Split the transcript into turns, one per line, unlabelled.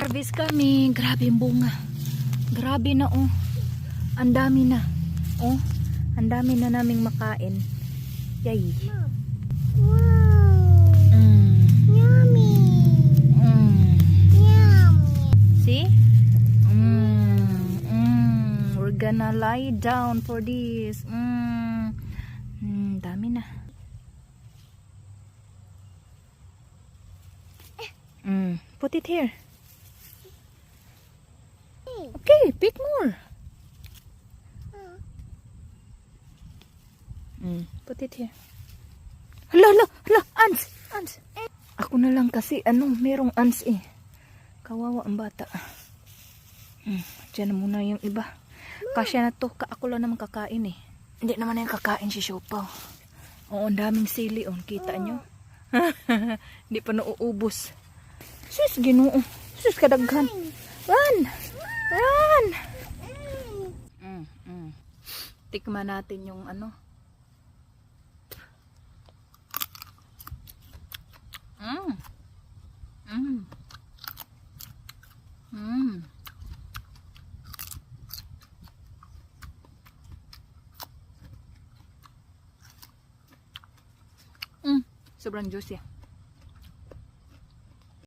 Nag-harvest kami. Grabe yung bunga. Grabe na oh. Ang dami na. Oh, ang dami na naming makain. Yay.
Wow. Yummy. Yummy.
See? We're gonna lie down for this. Dami na. Put it here. Okay, pick more. Put it here. Hala, ants. Ako na lang kasi, merong ants eh. Kawawa ang bata. Diyan na muna yung iba. Kasya na to, ako lang naman kakain eh. Hindi naman na yung kakain si Siopaw. Oo, ang daming sili oh, kita nyo? Hindi pa nauubos. Sus, Ginoo. Sus, kadaghan. Run! Tikman natin yung sobrang juicy.